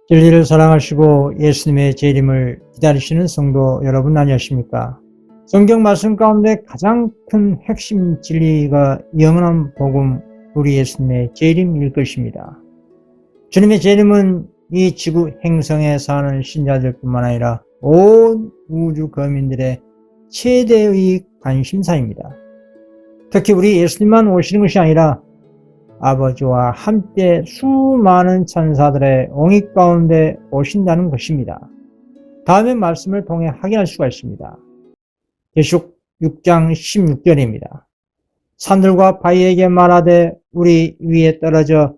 진리를 사랑하시고 예수님의 재림을 기다리시는 성도 여러분 안녕하십니까? 성경 말씀 가운데 가장 큰 핵심 진리가 영원한 복음, 우리 예수님의 재림일 것입니다. 주님의 재림은 이 지구 행성에 사는 신자들뿐만 아니라 온 우주 거민들의 최대의 관심사입니다. 특히 우리 예수님만 오시는 것이 아니라 아버지와 함께 수많은 천사들의 옹입 가운데 오신다는 것입니다. 다음의 말씀을 통해 확인할 수가 있습니다. 계시록 6장 16절입니다. 산들과 바위에게 말하되 우리 위에 떨어져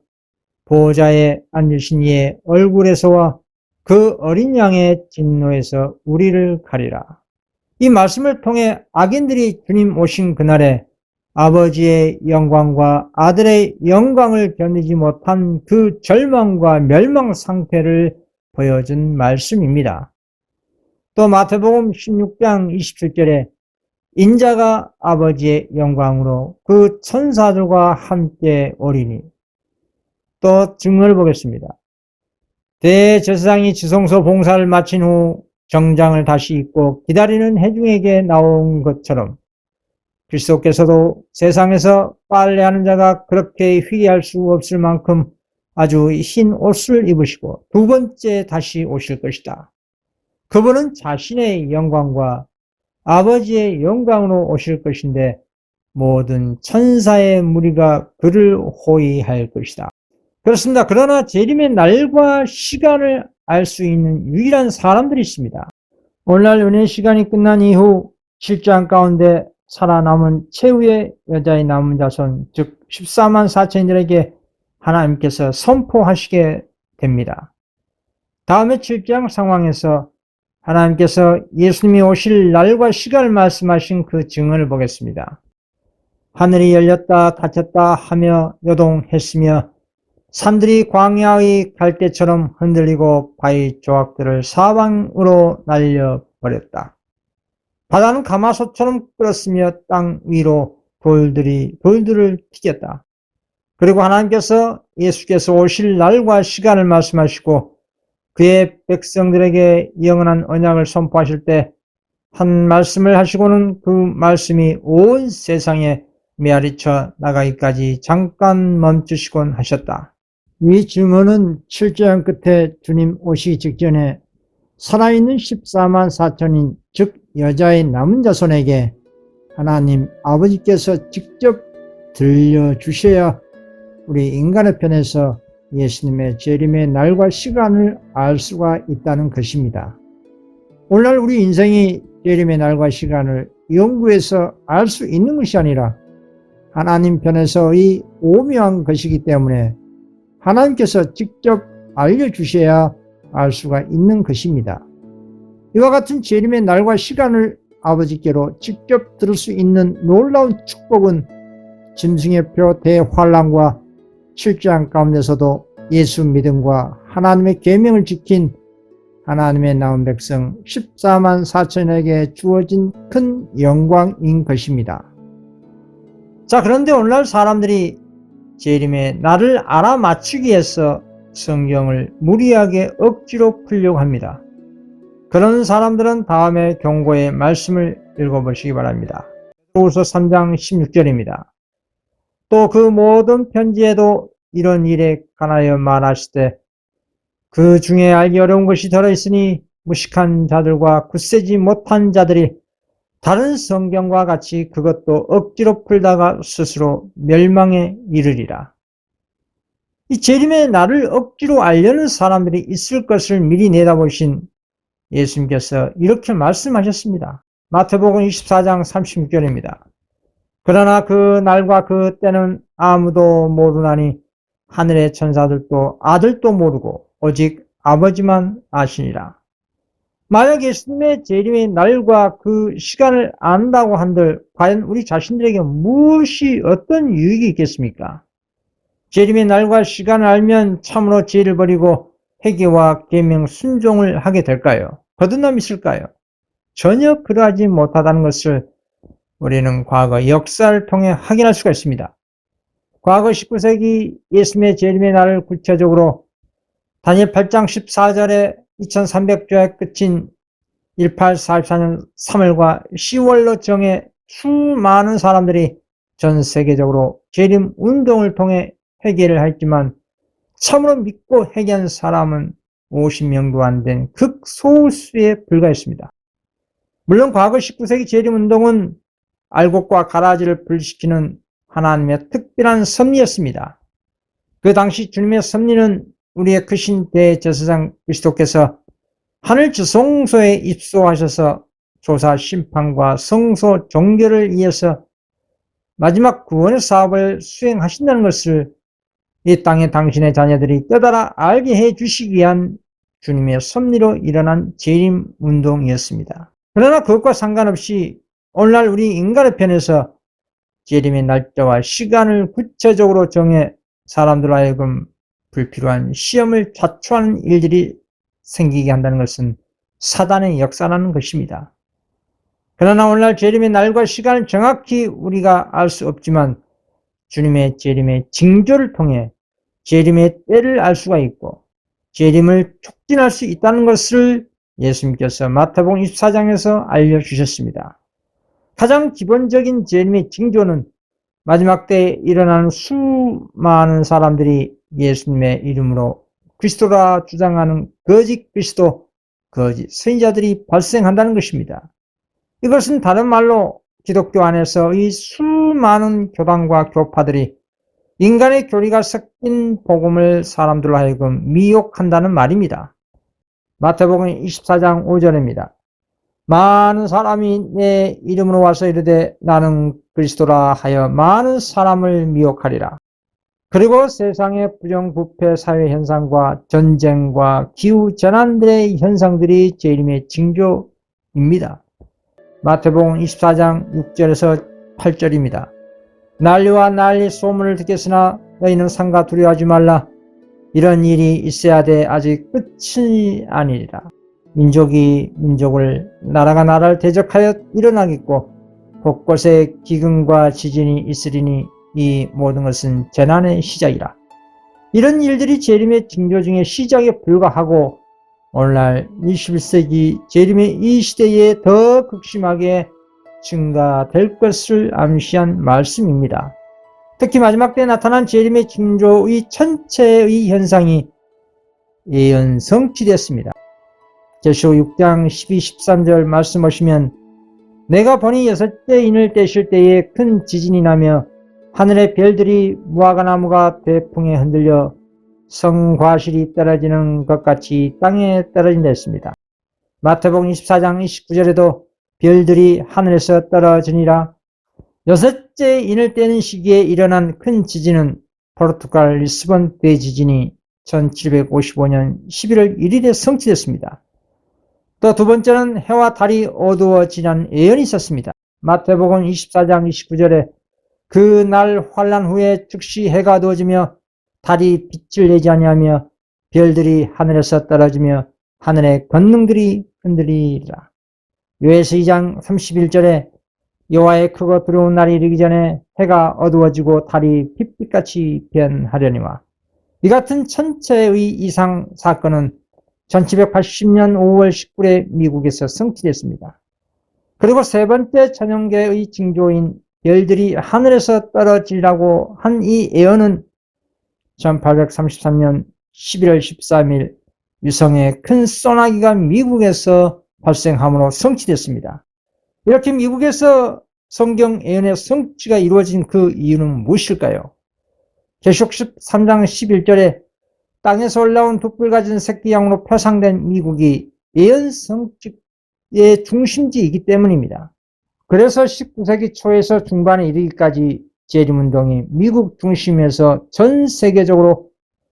보호자에 앉으신 이의 얼굴에서와 그 어린 양의 진노에서 우리를 가리라. 이 말씀을 통해 악인들이 주님 오신 그날에 아버지의 영광과 아들의 영광을 견디지 못한 그 절망과 멸망 상태를 보여준 말씀입니다. 또 마태복음 16장 27절에 인자가 아버지의 영광으로 그 천사들과 함께 오리니, 또 증언을 보겠습니다. 대제사장이 지성소 봉사를 마친 후 정장을 다시 입고 기다리는 회중에게 나온 것처럼 그리스도께서도 세상에서 빨래하는 자가 그렇게 희귀할 수 없을 만큼 아주 흰 옷을 입으시고 두 번째 다시 오실 것이다. 그분은 자신의 영광과 아버지의 영광으로 오실 것인데 모든 천사의 무리가 그를 호위할 것이다. 그렇습니다. 그러나 재림의 날과 시간을 알 수 있는 유일한 사람들이 있습니다. 오늘날 은혜 시간이 끝난 이후 7장 가운데 살아남은 최후의 여자의 남은 자손, 즉 14만 4천인들에게 하나님께서 선포하시게 됩니다. 다음에 7장 상황에서 하나님께서 예수님이 오실 날과 시간을 말씀하신 그 증언을 보겠습니다. 하늘이 열렸다 닫혔다 하며 요동했으며 산들이 광야의 갈대처럼 흔들리고 바위 조각들을 사방으로 날려버렸다. 바다는 가마솥처럼 끓었으며 땅 위로 돌들을 튀겼다. 그리고 하나님께서 예수께서 오실 날과 시간을 말씀하시고 그의 백성들에게 영원한 언약을 선포하실 때 한 말씀을 하시고는 그 말씀이 온 세상에 메아리쳐 나가기까지 잠깐 멈추시곤 하셨다. 이 증언은 7장 끝에 주님 오시기 직전에 살아있는 14만 4천인 즉 여자의 남은 자손에게 하나님 아버지께서 직접 들려주셔야 우리 인간의 편에서 예수님의 재림의 날과 시간을 알 수가 있다는 것입니다. 오늘날 우리 인생이 재림의 날과 시간을 연구해서 알 수 있는 것이 아니라 하나님 편에서의 오묘한 것이기 때문에 하나님께서 직접 알려주셔야 알 수가 있는 것입니다. 이와 같은 재림의 날과 시간을 아버지께로 직접 들을 수 있는 놀라운 축복은 짐승의 표 대환란과 7장 가운데서도 예수 믿음과 하나님의 계명을 지킨 하나님의 남은 백성 14만 4천에게 주어진 큰 영광인 것입니다. 자, 그런데 오늘날 사람들이 재림의 날을 알아맞추기 위해서 성경을 무리하게 억지로 풀려고 합니다. 그런 사람들은 다음에 경고의 말씀을 읽어보시기 바랍니다. 베드로후서 3장 16절입니다. 또 그 모든 편지에도 이런 일에 관하여 말하시되 그 중에 알기 어려운 것이 들어있으니 무식한 자들과 굳세지 못한 자들이 다른 성경과 같이 그것도 억지로 풀다가 스스로 멸망에 이르리라. 이 재림의 날을 억지로 알려는 사람들이 있을 것을 미리 내다보신 예수님께서 이렇게 말씀하셨습니다. 마태복음 24장 36절입니다. 그러나 그 날과 그 때는 아무도 모르나니 하늘의 천사들도 아들도 모르고 오직 아버지만 아시니라. 만약 예수님의 재림의 날과 그 시간을 안다고 한들 과연 우리 자신들에게 무엇이 어떤 유익이 있겠습니까? 재림의 날과 시간을 알면 참으로 죄를 버리고 회개와 계명 순종을 하게 될까요? 거듭남이 있을까요? 전혀 그러하지 못하다는 것을 우리는 과거 역사를 통해 확인할 수가 있습니다. 과거 19세기 예수님의 재림의 날을 구체적으로 다니엘 8장 14절에 2300주에 끝인 1844년 3월과 10월로 정해 수많은 사람들이 전 세계적으로 재림 운동을 통해 회개를 했지만 참으로 믿고 회개한 사람은 50명도 안 된 극소수에 불과했습니다. 물론 과거 19세기 재림운동은 알곡과 가라지를 분리시키는 하나님의 특별한 섭리였습니다. 그 당시 주님의 섭리는 우리의 크신 대제사장 그리스도께서 하늘 지성소에 입소하셔서 조사 심판과 성소 종교를 위해서 마지막 구원의 사업을 수행하신다는 것을 이 땅의 당신의 자녀들이 깨달아 알게 해 주시기 위한 주님의 섭리로 일어난 재림운동이었습니다. 그러나 그것과 상관없이 오늘날 우리 인간의 편에서 재림의 날짜와 시간을 구체적으로 정해 사람들로 하여금 불필요한 시험을 자초하는 일들이 생기게 한다는 것은 사단의 역사라는 것입니다. 그러나 오늘날 재림의 날과 시간을 정확히 우리가 알 수 없지만 주님의 재림의 징조를 통해 재림의 때를 알 수가 있고 재림을 촉진할 수 있다는 것을 예수님께서 마태복음 24장에서 알려주셨습니다. 가장 기본적인 재림의 징조는 마지막 때에 일어나는 수많은 사람들이 예수님의 이름으로 그리스도라 주장하는 거짓 그리스도, 거짓 선지자들이 발생한다는 것입니다. 이것은 다른 말로 기독교 안에서의 수많은 교단과 교파들이 인간의 교리가 섞인 복음을 사람들로 하여금 미혹한다는 말입니다. 마태복음 24장 5절입니다. 많은 사람이 내 이름으로 와서 이르되 나는 그리스도라 하여 많은 사람을 미혹하리라. 그리고 세상의 부정부패 사회 현상과 전쟁과 기후전환들의 현상들이 재림의 징조입니다. 마태복음 24장 6절에서 8절입니다. 난리와 난리 소문을 듣겠으나 너희는 상가 두려워하지 말라. 이런 일이 있어야 돼 아직 끝이 아니리라. 민족이 민족을 나라가 나라를 대적하여 일어나겠고 곳곳에 기근과 지진이 있으리니 이 모든 것은 재난의 시작이라. 이런 일들이 재림의 징조 중에 시작에 불과하고 오늘날 21세기 재림의 이 시대에 더 극심하게 증가될 것을 암시한 말씀입니다. 특히 마지막 때에 나타난 재림의 징조의 전체의 현상이 예언 성취됐습니다. 계시록 6장 12, 13절 말씀 보시면 내가 보니 여섯째 인을 떼실 때에 큰 지진이 나며 하늘의 별들이 무화과나무가 대풍에 흔들려 성과실이 떨어지는 것 같이 땅에 떨어진다 했습니다. 마태복음 24장 29절에도 별들이 하늘에서 떨어지니라. 여섯째 인을 떼는 시기에 일어난 큰 지진은 포르투갈 리스본 대지진이 1755년 11월 1일에 성취됐습니다. 또 두 번째는 해와 달이 어두워지는 예언이 있었습니다. 마태복음 24장 29절에 그 날 환란 후에 즉시 해가 어두워지며 달이 빛을 내지 아니하며 별들이 하늘에서 떨어지며 하늘의 권능들이 흔들리리라. 요에서 2장 31절에 여호와의 크고 두려운 날이 이르기 전에 해가 어두워지고 달이 빛빛같이 변하려니와. 이 같은 천체의 이상 사건은 1780년 5월 19일에 미국에서 성취됐습니다. 그리고 세 번째 천연계의 징조인 별들이 하늘에서 떨어지라고 한 이 예언은 1833년 11월 13일 유성의 큰 소나기가 미국에서 발생함으로 성취됐습니다. 이렇게 미국에서 성경 예언의 성취가 이루어진 그 이유는 무엇일까요? 계시록 13장 11절에 땅에서 올라온 둑불 가진 새끼 양으로 표상된 미국이 예언 성취의 중심지이기 때문입니다. 그래서 19세기 초에서 중반에 이르기까지 재림운동이 미국 중심에서 전 세계적으로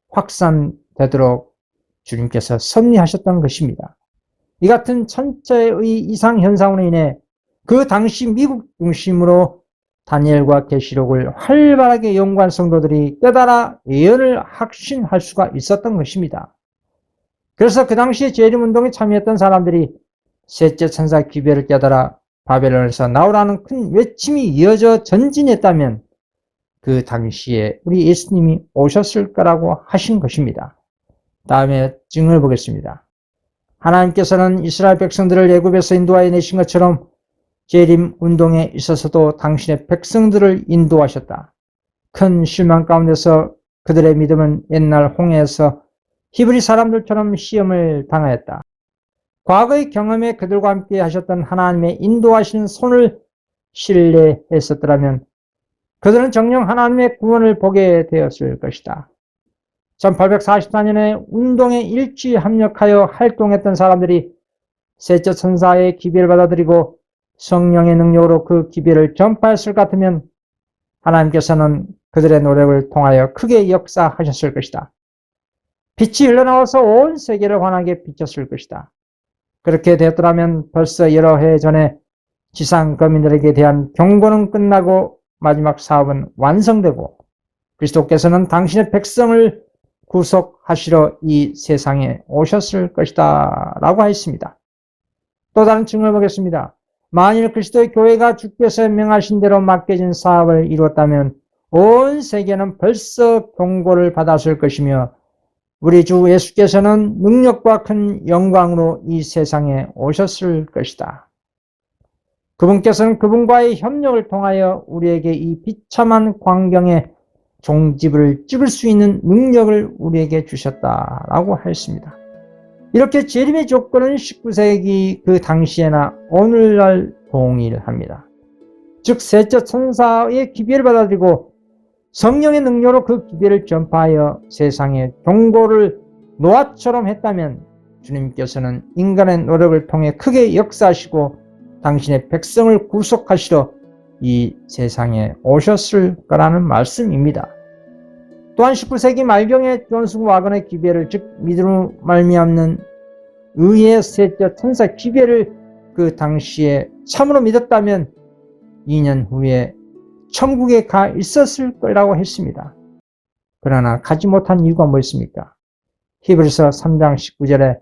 확산되도록 주님께서 섭리하셨던 것입니다. 이 같은 천체의 이상현상으로 인해 그 당시 미국 중심으로 다니엘과 계시록을 활발하게 연구한 성도들이 깨달아 예언을 확신할 수가 있었던 것입니다. 그래서 그 당시에 재림운동에 참여했던 사람들이 셋째 천사 기별을 깨달아 바벨론에서 나오라는 큰 외침이 이어져 전진했다면 그 당시에 우리 예수님이 오셨을 거라고 하신 것입니다. 다음에 증을 보겠습니다. 하나님께서는 이스라엘 백성들을 애굽에서 인도하여 내신 것처럼 재림 운동에 있어서도 당신의 백성들을 인도하셨다. 큰 실망 가운데서 그들의 믿음은 옛날 홍해에서 히브리 사람들처럼 시험을 당하였다. 과거의 경험에 그들과 함께 하셨던 하나님의 인도하시는 손을 신뢰했었더라면 그들은 정녕 하나님의 구원을 보게 되었을 것이다. 1844년에 운동에 일치 합력하여 활동했던 사람들이 셋째 천사의 기별을 받아들이고 성령의 능력으로 그 기별을 전파했을 것 같으면 하나님께서는 그들의 노력을 통하여 크게 역사하셨을 것이다. 빛이 흘러나와서 온 세계를 환하게 비쳤을 것이다. 그렇게 되었더라면 벌써 여러 해 전에 지상 거민들에게 대한 경고는 끝나고 마지막 사업은 완성되고 그리스도께서는 당신의 백성을 구속하시러 이 세상에 오셨을 것이다 라고 하였습니다. 또 다른 증을 보겠습니다. 만일 그리스도의 교회가 주께서 명하신 대로 맡겨진 사업을 이루었다면 온 세계는 벌써 경고를 받았을 것이며 우리 주 예수께서는 능력과 큰 영광으로 이 세상에 오셨을 것이다. 그분께서는 그분과의 협력을 통하여 우리에게 이 비참한 광경에 종집을 찍을 수 있는 능력을 우리에게 주셨다라고 하였습니다. 이렇게 재림의 조건은 19세기 그 당시에나 오늘날 동일합니다. 즉 셋째 천사의 기별을 받아들이고 성령의 능력으로 그 기별을 전파하여 세상에 경고를 노아처럼 했다면 주님께서는 인간의 노력을 통해 크게 역사하시고 당신의 백성을 구속하시러 이 세상에 오셨을 거라는 말씀입니다. 또한 19세기 말경에 존슨 와건의 기별을 즉 믿음으로 말미암는 의의 셋째 천사 기별을 그 당시에 참으로 믿었다면 2년 후에 천국에 가 있었을 거라고 했습니다. 그러나 가지 못한 이유가 뭐였습니까? 히브리서 3장 19절에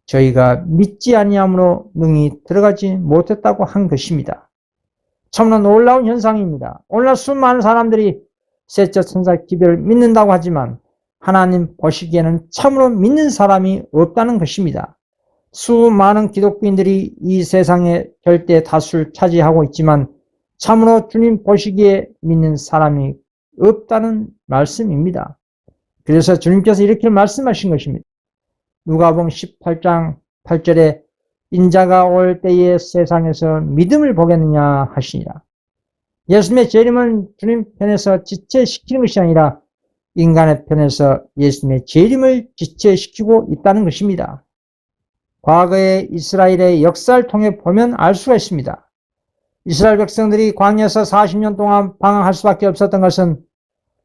저희가 믿지 아니함으로 능히 들어가지 못했다고 한 것입니다. 참으로 놀라운 현상입니다. 오늘날 수많은 사람들이 셋째 천사 기별을 믿는다고 하지만 하나님 보시기에는 참으로 믿는 사람이 없다는 것입니다. 수많은 기독교인들이 이 세상에 절대 다수를 차지하고 있지만 참으로 주님 보시기에 믿는 사람이 없다는 말씀입니다. 그래서 주님께서 이렇게 말씀하신 것입니다. 누가복음 18장 8절에 인자가 올 때에 세상에서 믿음을 보겠느냐 하시니라. 예수님의 재림은 주님 편에서 지체시키는 것이 아니라 인간의 편에서 예수님의 재림을 지체시키고 있다는 것입니다. 과거의 이스라엘의 역사를 통해 보면 알 수가 있습니다. 이스라엘 백성들이 광야에서 40년 동안 방황할 수밖에 없었던 것은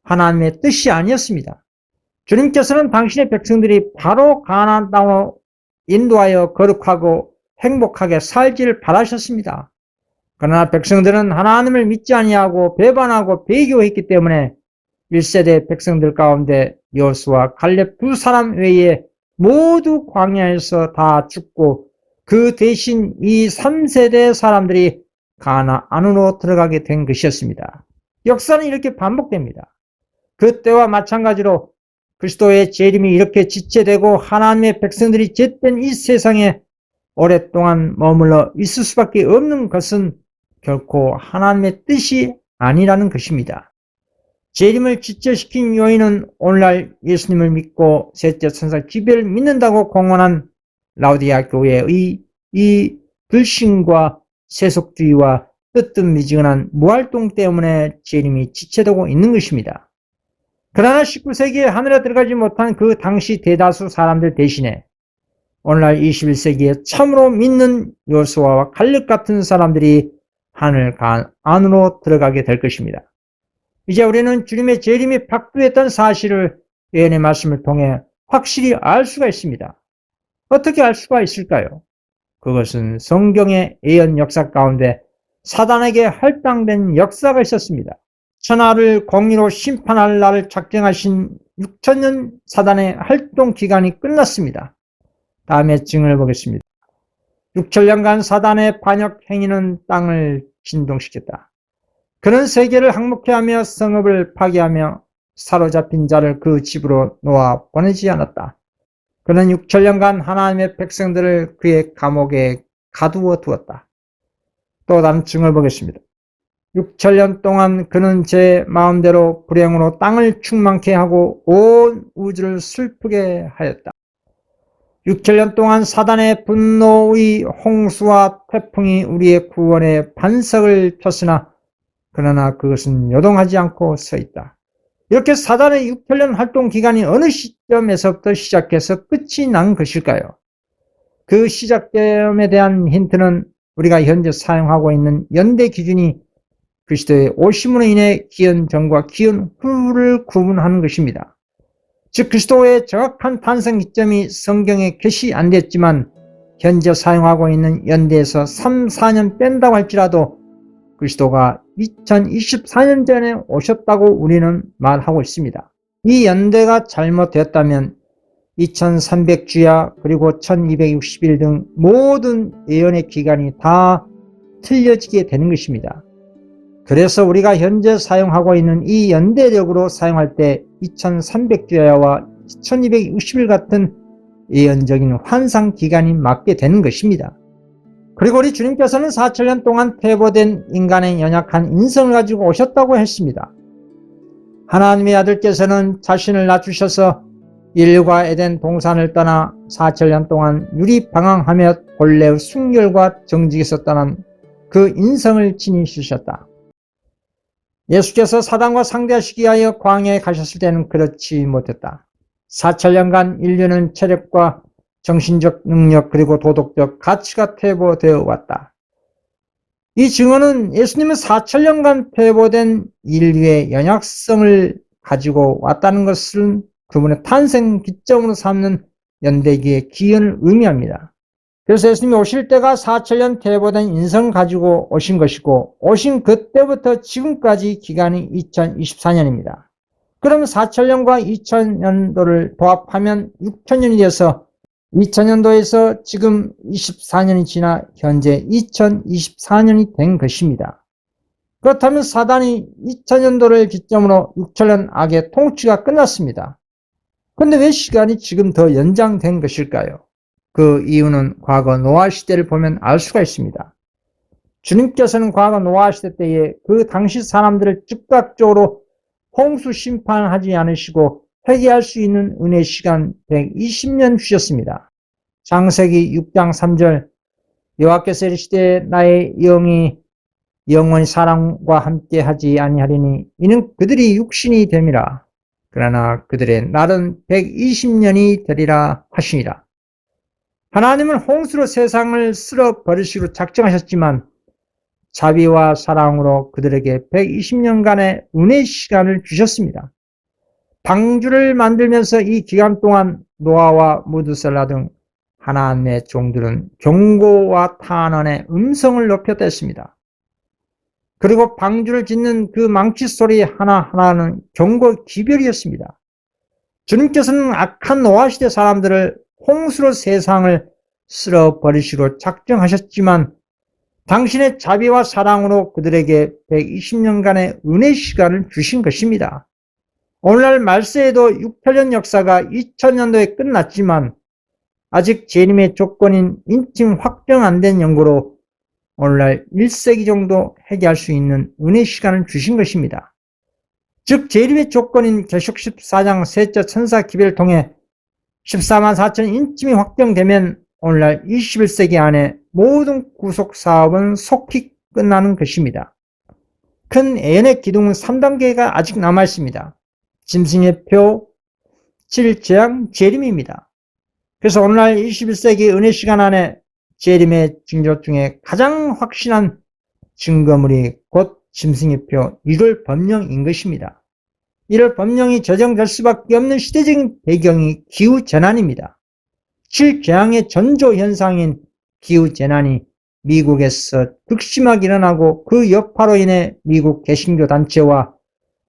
하나님의 뜻이 아니었습니다. 주님께서는 당신의 백성들이 바로 가나안 땅으로 인도하여 거룩하고 행복하게 살기를 바라셨습니다. 그러나 백성들은 하나님을 믿지 아니하고 배반하고 배교했기 때문에 1세대 백성들 가운데 여호수아 갈렙 두 사람 외에 모두 광야에서 다 죽고 그 대신 이 3세대 사람들이 가나안으로 들어가게 된 것이었습니다. 역사는 이렇게 반복됩니다. 그때와 마찬가지로 그리스도의 재림이 이렇게 지체되고 하나님의 백성들이 잿된 이 세상에 오랫동안 머물러 있을 수밖에 없는 것은 결코 하나님의 뜻이 아니라는 것입니다. 재림을 지체시킨 요인은 오늘날 예수님을 믿고 셋째 천사 기별을 믿는다고 공언한 라오디아 교회의 이 불신과 세속주의와 뜨뜻미지근한 무활동 때문에 재림이 지체되고 있는 것입니다. 그러나 19세기에 하늘에 들어가지 못한 그 당시 대다수 사람들 대신에 오늘날 21세기에 참으로 믿는 여호수아와 갈렙 같은 사람들이 하늘 안으로 들어가게 될 것입니다. 이제 우리는 주님의 재림이 박두했던 사실을 예언의 말씀을 통해 확실히 알 수가 있습니다. 어떻게 알 수가 있을까요? 그것은 성경의 예언 역사 가운데 사단에게 할당된 역사가 있었습니다. 천하를 공의로 심판할 날을 작정하신 6천년 사단의 활동 기간이 끝났습니다. 다음에 증을 보겠습니다. 6천년간 사단의 반역 행위는 땅을 진동시켰다. 그는 세계를 항목해하며 성읍을 파괴하며 사로잡힌 자를 그 집으로 놓아 보내지 않았다. 그는 6천년간 하나님의 백성들을 그의 감옥에 가두어 두었다. 또 다른 증을 보겠습니다. 6천년 동안 그는 제 마음대로 불행으로 땅을 충만케 하고 온 우주를 슬프게 하였다. 6천년 동안 사단의 분노의 홍수와 태풍이 우리의 구원에 반석을 폈으나 그러나 그것은 요동하지 않고 서 있다. 이렇게 사단의 6천년 활동 기간이 어느 시점에서부터 시작해서 끝이 난 것일까요? 그 시작점에 대한 힌트는 우리가 현재 사용하고 있는 연대 기준이 그리스도의 오심으로 인해 기원 전과 기원 후를 구분하는 것입니다. 즉 그리스도의 정확한 탄생 기점이 성경에 게시 안 됐지만 현재 사용하고 있는 연대에서 3, 4년 뺀다고 할지라도 그리스도가 2024년 전에 오셨다고 우리는 말하고 있습니다. 이 연대가 잘못되었다면 2300주야 그리고 1260일 등 모든 예언의 기간이 다 틀려지게 되는 것입니다. 그래서 우리가 현재 사용하고 있는 이 연대력으로 사용할 때 2300주야와 1260일 같은 예언적인 환상 기간이 맞게 되는 것입니다. 그리고 우리 주님께서는 4000년 동안 퇴보된 인간의 연약한 인성을 가지고 오셨다고 했습니다. 하나님의 아들께서는 자신을 낮추셔서 인류가 에덴 동산을 떠나 4000년 동안 유리방황하며 본래의 순결과 정직에서 떠난 그 인성을 지니시셨다. 예수께서 사단과 상대하시기 위하여 광야에 가셨을 때는 그렇지 못했다. 4000년간 인류는 체력과 정신적 능력 그리고 도덕적 가치가 퇴보되어 왔다. 이 증언은 예수님은 4000년간 퇴보된 인류의 연약성을 가지고 왔다는 것은 그분의 탄생 기점으로 삼는 연대기의 기원을 의미합니다. 그래서 예수님이 오실 때가 4000년 퇴보된 인성을 가지고 오신 것이고 오신 그때부터 지금까지 기간이 2024년입니다. 그러면 4000년과 2000년도를 도합하면 6000년이 돼서 2000년도에서 지금 24년이 지나 현재 2024년이 된 것입니다. 그렇다면 사단이 2000년도를 기점으로 6000년 악의 통치가 끝났습니다. 그런데 왜 시간이 지금 더 연장된 것일까요? 그 이유는 과거 노아 시대를 보면 알 수가 있습니다. 주님께서는 과거 노아 시대 때에 그 당시 사람들을 즉각적으로 홍수 심판하지 않으시고 회개할 수 있는 은혜 시간 120년 주셨습니다. 창세기 6장 3절 여호와께서 이르시되 나의 영이 영원히 사람과 함께 하지 아니하리니 이는 그들이 육신이 됨이라. 그러나 그들의 날은 120년이 되리라 하시니라. 하나님은 홍수로 세상을 쓸어버리시기로 작정하셨지만 자비와 사랑으로 그들에게 120년간의 은혜 시간을 주셨습니다. 방주를 만들면서 이 기간 동안 노아와 무드셀라 등 하나님의 종들은 경고와 탄원의 음성을 높였다 했습니다. 그리고 방주를 짓는 그 망치 소리 하나하나는 경고 기별이었습니다. 주님께서는 악한 노아 시대 사람들을 홍수로 세상을 쓸어버리시기로 작정하셨지만 당신의 자비와 사랑으로 그들에게 120년간의 은혜 시간을 주신 것입니다. 오늘날 말세에도 6천년 역사가 2000년도에 끝났지만 아직 재림의 조건인 인침 확정 안 된 연고로 오늘날 1세기 정도 회개할 수 있는 은혜 시간을 주신 것입니다. 즉 재림의 조건인 계시록 14장 셋째 천사 기별을 통해 14만 4천 인침이 확정되면 오늘날 21세기 안에 모든 구속사업은 속히 끝나는 것입니다. 큰 예언의 기둥은 3단계가 아직 남아있습니다. 짐승의 표, 7재앙, 재림입니다. 그래서 오늘날 21세기 은혜 시간 안에 재림의 징조 중에 가장 확실한 증거물이 곧 짐승의 표 1월 법령인 것입니다. 1월 법령이 제정될 수밖에 없는 시대적인 배경이 기후재난입니다. 7재앙의 전조현상인 기후재난이 미국에서 극심하게 일어나고 그 여파로 인해 미국 개신교 단체와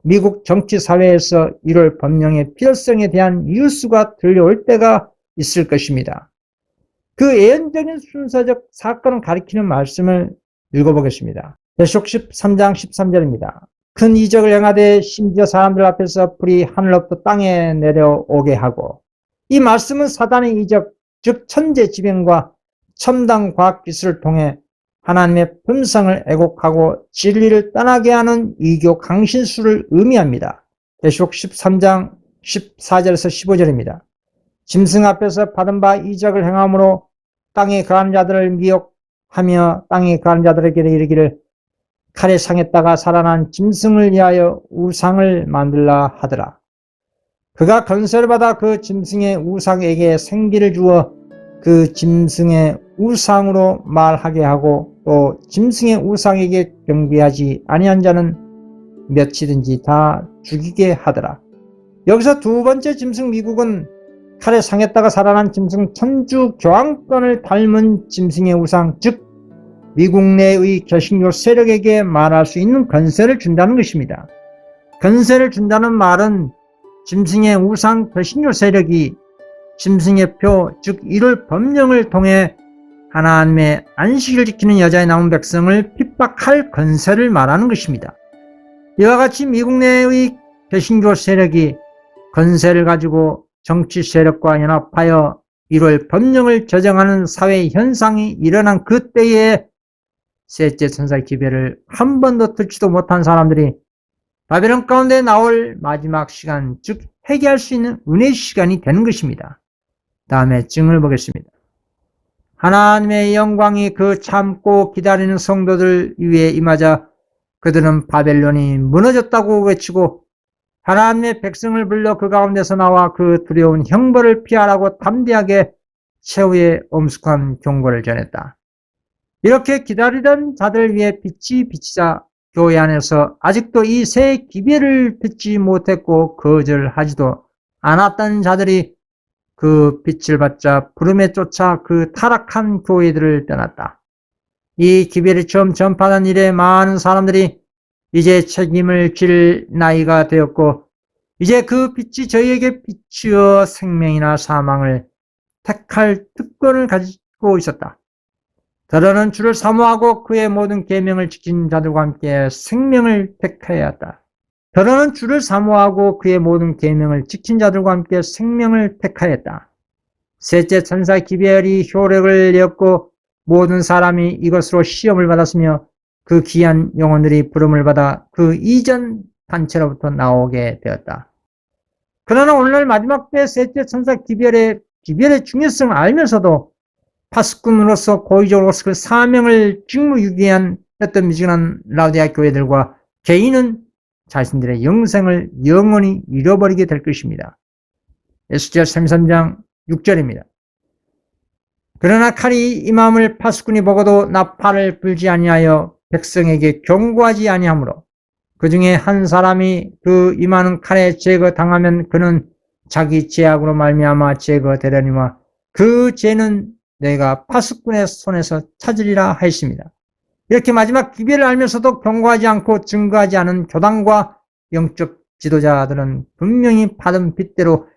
미국 정치사회에서 1월 법령의 필요성에 대한 뉴스가 들려올 때가 있을 것입니다. 그 예언적인 순서적 사건을 가리키는 말씀을 읽어보겠습니다. 계시록 13장 13절입니다. 큰 이적을 행하되 심지어 사람들 앞에서 불이 하늘로부터 땅에 내려오게 하고 이 말씀은 사단의 이적, 즉 천재지변과 첨단 과학기술을 통해 하나님의 품성을 애곡하고 진리를 떠나게 하는 이교 강신수를 의미합니다. 계시록 13장 14절에서 15절입니다. 짐승 앞에서 받은 바 이적을 행함으로 땅에 거하는 자들을 미혹하며 땅에 거하는 자들에게 이르기를 칼에 상했다가 살아난 짐승을 위하여 우상을 만들라 하더라. 그가 건설을 받아 그 짐승의 우상에게 생기를 주어 그 짐승의 우상으로 말하게 하고 또 짐승의 우상에게 경배하지 아니한 자는 몇이든지 다 죽이게 하더라. 여기서 두 번째 짐승 미국은 칼에 상했다가 살아난 짐승 천주 교황권을 닮은 짐승의 우상, 즉 미국 내의 개신교 세력에게 말할 수 있는 권세를 준다는 것입니다. 권세를 준다는 말은 짐승의 우상 개신교 세력이 짐승의 표, 즉 이를 법령을 통해 하나님의 안식일을 지키는 여자에 나온 백성을 핍박할 권세를 말하는 것입니다. 이와 같이 미국 내의 개신교 세력이 권세를 가지고 정치 세력과 연합하여 1월 법령을 저정하는 사회 현상이 일어난 그때에 셋째 천사의 기별을 한 번도 듣지도 못한 사람들이 바벨론 가운데 나올 마지막 시간, 즉 회개할 수 있는 은혜의 시간이 되는 것입니다. 다음에 증을 보겠습니다. 하나님의 영광이 그 참고 기다리는 성도들 위에 임하자 그들은 바벨론이 무너졌다고 외치고 하나님의 백성을 불러 그 가운데서 나와 그 두려운 형벌을 피하라고 담대하게 최후의 엄숙한 경고를 전했다. 이렇게 기다리던 자들 위해 빛이 비치자 교회 안에서 아직도 이 새 기별을 듣지 못했고 거절하지도 않았던 자들이 그 빛을 받자 부름에 쫓아 그 타락한 교회들을 떠났다. 이 기별이 처음 전파된 이래 많은 사람들이 이제 책임을 질 나이가 되었고 이제 그 빛이 저희에게 비추어 생명이나 사망을 택할 특권을 가지고 있었다. 더러는 주를 사모하고 그의 모든 계명을 지킨 자들과 함께 생명을 택해야 했다. 더러는 주를 사모하고 그의 모든 계명을 지킨 자들과 함께 생명을 택하였다. 셋째 천사의 기별이 효력을 내었고 모든 사람이 이것으로 시험을 받았으며 그 귀한 영혼들이 부름을 받아 그 이전 단체로부터 나오게 되었다. 그러나 오늘날 마지막 때 셋째 천사 기별의 중요성을 알면서도 파수꾼으로서 고의적으로 그 사명을 직무유기한 했던 미지근한 라오디아 교회들과 개인은 자신들의 영생을 영원히 잃어버리게 될 것입니다. 에스겔 33장 6절입니다. 그러나 칼이 임함을 파수꾼이 보고도 나팔을 불지 아니하여 백성에게 경고하지 아니하므로 그 중에 한 사람이 그 임하는 칼에 제거당하면 그는 자기 죄악으로 말미암아 제거되려니와 그 죄는 내가 파수꾼의 손에서 찾으리라 하였습니다. 이렇게 마지막 기별을 알면서도 경고하지 않고 증거하지 않은 교단과 영적 지도자들은 분명히 받은 빚대로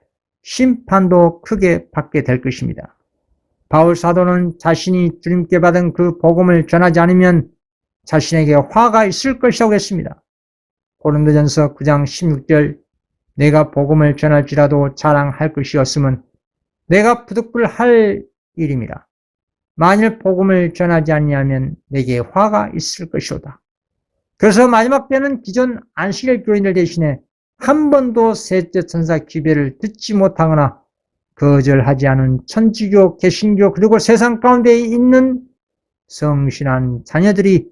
심판도 크게 받게 될 것입니다. 바울 사도는 자신이 주님께 받은 그 복음을 전하지 않으면 자신에게 화가 있을 것이라고 했습니다. 고린도전서 9장 16절 내가 복음을 전할지라도 자랑할 것이 없으면 내가 부득불할 일입니다. 만일 복음을 전하지 아니하면 내게 화가 있을 것이로다. 그래서 마지막 때는 기존 안식일 교인들 대신에 한 번도 셋째 천사 기별을 듣지 못하거나 거절하지 않은 천주교, 개신교 그리고 세상 가운데 있는 성실한 자녀들이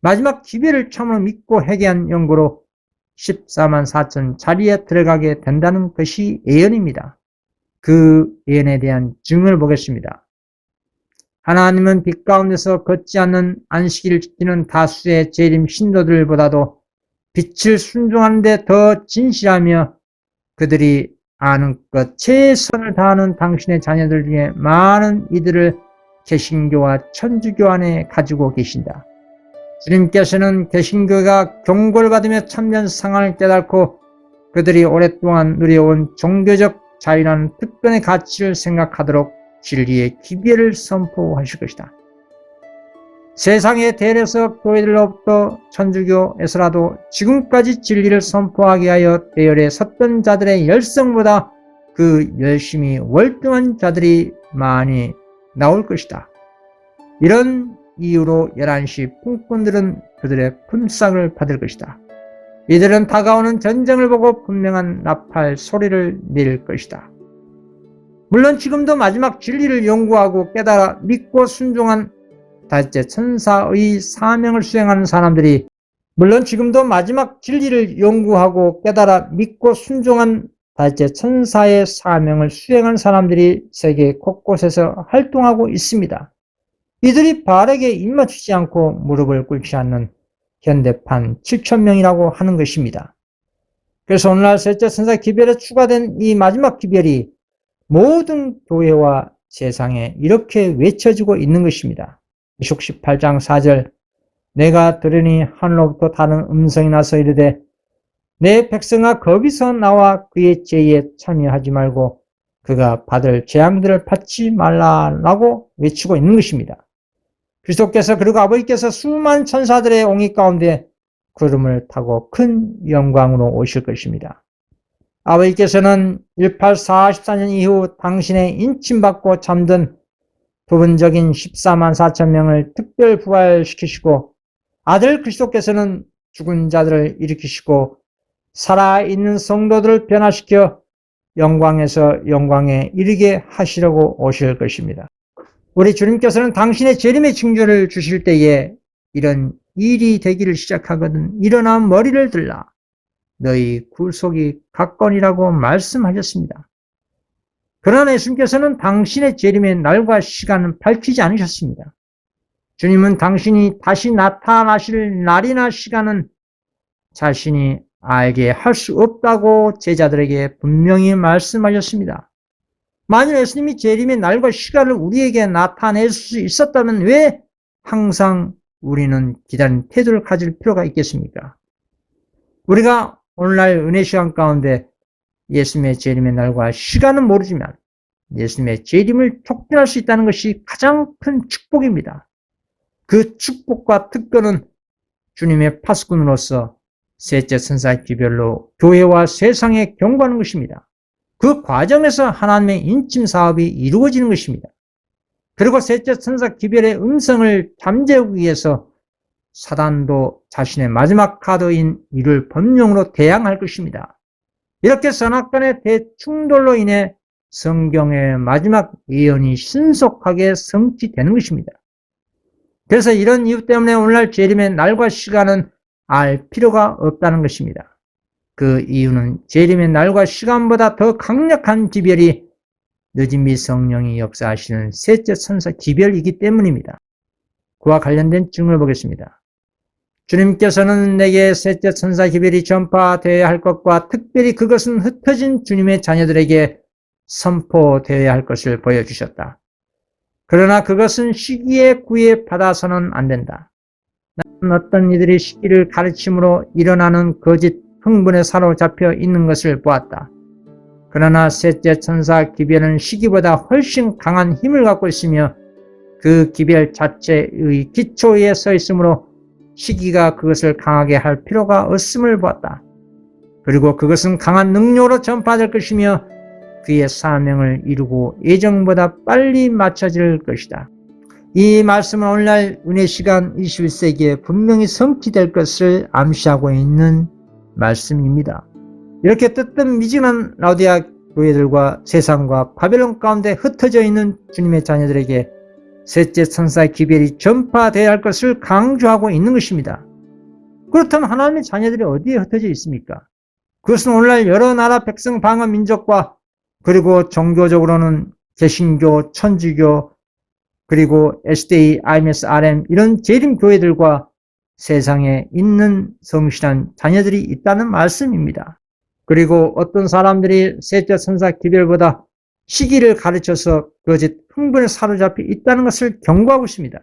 마지막 기별을 참으로 믿고 회개한 연고로 14만 4천 자리에 들어가게 된다는 것이 예언입니다. 그 예언에 대한 증을 보겠습니다. 하나님은 빛 가운데서 걷지 않는 안식일을 지키는 다수의 재림 신도들보다도 빛을 순종하는 데 더 진실하며 그들이 아는 것 최선을 다하는 당신의 자녀들 중에 많은 이들을 개신교와 천주교 안에 가지고 계신다. 주님께서는 개신교가 경고를 받으며 참된 상황을 깨닫고 그들이 오랫동안 누려온 종교적 자유라는 특권의 가치를 생각하도록 진리의 기별을 선포하실 것이다. 세상의 대례석 교회들로부터 천주교에서라도 지금까지 진리를 선포하게 하여 대열에 섰던 자들의 열성보다 그 열심히 월등한 자들이 많이 나올 것이다. 이런 이유로 11시 풍꾼들은 그들의 품삯을 받을 것이다. 이들은 다가오는 전쟁을 보고 분명한 나팔 소리를 낼 것이다. 물론 지금도 마지막 진리를 연구하고 깨달아 믿고 순종한 다섯째 천사의 사명을 수행하는 사람들이 다섯째 천사의 사명을 수행한 사람들이 세계 곳곳에서 활동하고 있습니다. 이들이 바알에게 입맞추지 않고 무릎을 꿇지 않는 현대판 7,000명이라고 하는 것입니다. 그래서 오늘날 셋째 천사 기별에 추가된 이 마지막 기별이 모든 교회와 세상에 이렇게 외쳐지고 있는 것입니다. 계시록 18장 4절 내가 들으니 하늘로부터 다른 음성이 나서 이르되 내 백성아 거기서 나와 그의 죄에 참여하지 말고 그가 받을 재앙들을 받지 말라라고 외치고 있는 것입니다. 그리스도께서 그리고 아버지께서 수많은 천사들의 옹이 가운데 구름을 타고 큰 영광으로 오실 것입니다. 아버지께서는 1844년 이후 당신의 인침받고 잠든 부분적인 14만 4천 명을 특별 부활시키시고 아들 그리스도께서는 죽은 자들을 일으키시고 살아있는 성도들을 변화시켜 영광에서 영광에 이르게 하시려고 오실 것입니다. 우리 주님께서는 당신의 재림의 징조를 주실 때에 이런 일이 되기를 시작하거든 일어나 머리를 들라 너희 구속이 가까우니라고 말씀하셨습니다. 그러나 예수님께서는 당신의 재림의 날과 시간은 밝히지 않으셨습니다. 주님은 당신이 다시 나타나실 날이나 시간은 자신이 알게 할 수 없다고 제자들에게 분명히 말씀하셨습니다. 만일 예수님이 재림의 날과 시간을 우리에게 나타낼 수 있었다면 왜 항상 우리는 기다리는 태도를 가질 필요가 있겠습니까? 우리가 오늘날 은혜 시간 가운데 예수님의 재림의 날과 시간은 모르지만 예수님의 재림을 촉진할 수 있다는 것이 가장 큰 축복입니다. 그 축복과 특권은 주님의 파수꾼으로서 셋째 천사 기별로 교회와 세상에 경고하는 것입니다. 그 과정에서 하나님의 인침 사업이 이루어지는 것입니다. 그리고 셋째 천사 기별의 음성을 잠재우기 위해서 사단도 자신의 마지막 카드인 이를 번명으로 대항할 것입니다. 이렇게 선악간의 대충돌로 인해 성경의 마지막 예언이 신속하게 성취되는 것입니다. 그래서 이런 이유 때문에 오늘날 재림의 날과 시간은 알 필요가 없다는 것입니다. 그 이유는 재림의 날과 시간보다 더 강력한 기별이 늦은 미 성령이 역사하시는 셋째 천사 기별이기 때문입니다. 그와 관련된 증을 보겠습니다. 주님께서는 내게 셋째 천사 기별이 전파되어야 할 것과 특별히 그것은 흩어진 주님의 자녀들에게 선포되어야 할 것을 보여주셨다. 그러나 그것은 시기에 구애받아서는 안 된다. 나는 어떤 이들이 시기를 가르침으로 일어나는 거짓 흥분에 사로잡혀 있는 것을 보았다. 그러나 셋째 천사 기별은 시기보다 훨씬 강한 힘을 갖고 있으며 그 기별 자체의 기초에 서 있으므로 시기가 그것을 강하게 할 필요가 없음을 보았다. 그리고 그것은 강한 능력으로 전파될 것이며 그의 사명을 이루고 예정보다 빨리 마쳐질 것이다. 이 말씀은 오늘날 은혜 시간 21세기에 분명히 성취될 것을 암시하고 있는 말씀입니다. 이렇게 뜨뜻미진한 라오디아 교회들과 세상과 바벨론 가운데 흩어져 있는 주님의 자녀들에게 셋째 천사의 기별이 전파되어야 할 것을 강조하고 있는 것입니다. 그렇다면 하나님의 자녀들이 어디에 흩어져 있습니까? 그것은 오늘날 여러 나라 백성 방어 민족과 그리고 종교적으로는 개신교, 천주교, 그리고 SDA, IMS, RM 이런 재림교회들과 세상에 있는 성실한 자녀들이 있다는 말씀입니다. 그리고 어떤 사람들이 셋째 천사 기별보다 시기를 가르쳐서 거짓 흥분에 사로잡혀 있다는 것을 경고하고 있습니다.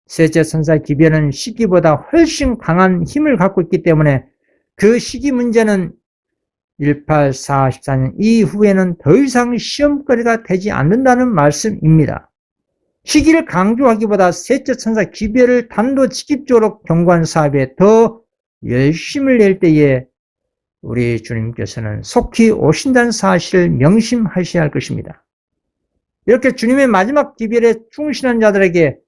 셋째 천사 기별은 시기보다 훨씬 강한 힘을 갖고 있기 때문에 그 시기 문제는 1844년 이후에는 더 이상 시험거리가 되지 않는다는 말씀입니다. 시기를 강조하기보다 셋째 천사 기별을 단도직입적으로 경고한 사업에 더 열심을 낼 때에 우리 주님께서는 속히 오신다는 사실을 명심하셔야 할 것입니다. 이렇게 주님의 마지막 기별에 충실한 자들에게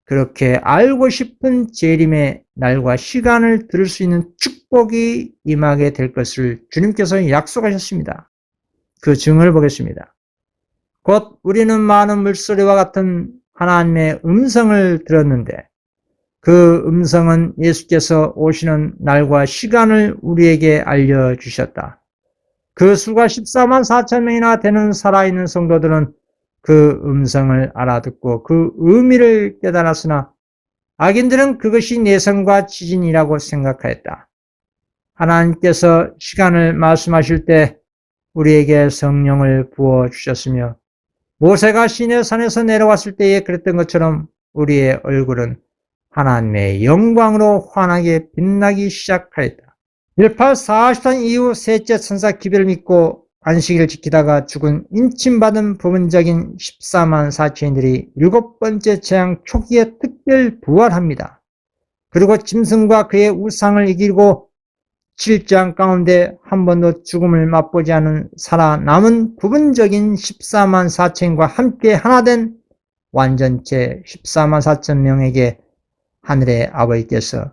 그렇게 알고 싶은 재림의 날과 시간을 들을 수 있는 축복이 임하게 될 것을 주님께서 약속하셨습니다. 그 증언을 보겠습니다. 곧 우리는 많은 물소리와 같은 하나님의 음성을 들었는데 그 음성은 예수께서 오시는 날과 시간을 우리에게 알려주셨다. 그 수가 14만 4천 명이나 되는 살아있는 성도들은 그 음성을 알아듣고 그 의미를 깨달았으나 악인들은 그것이 내성과 지진이라고 생각하였다. 하나님께서 시간을 말씀하실 때 우리에게 성령을 부어주셨으며 모세가 시내산에서 내려왔을 때에 그랬던 것처럼 우리의 얼굴은 하나님의 영광으로 환하게 빛나기 시작하였다. 1파 40년 이후 셋째 천사 기별을 믿고 안식일을 지키다가 죽은 인침받은 부분적인 14만 4천인들이 일곱 번째 재앙 초기에 특별 부활합니다. 그리고 짐승과 그의 우상을 이기고 7장 가운데 한 번도 죽음을 맛보지 않은 살아남은 부분적인 14만 4천과 함께 하나된 완전체 14만 4천 명에게 하늘의 아버지께서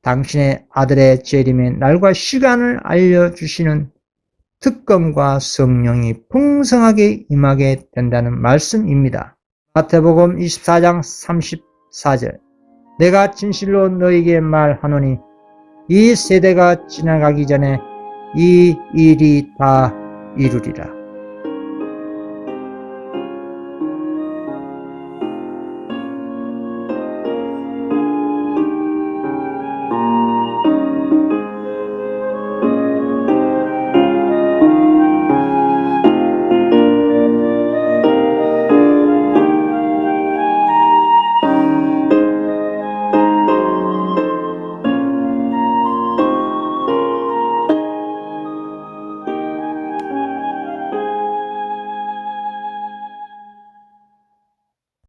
당신의 아들의 재림의 날과 시간을 알려주시는 특권과 성령이 풍성하게 임하게 된다는 말씀입니다. 마태복음 24장 34절 내가 진실로 너희에게 말하노니 이 세대가 지나가기 전에 이 일이 다 이루리라.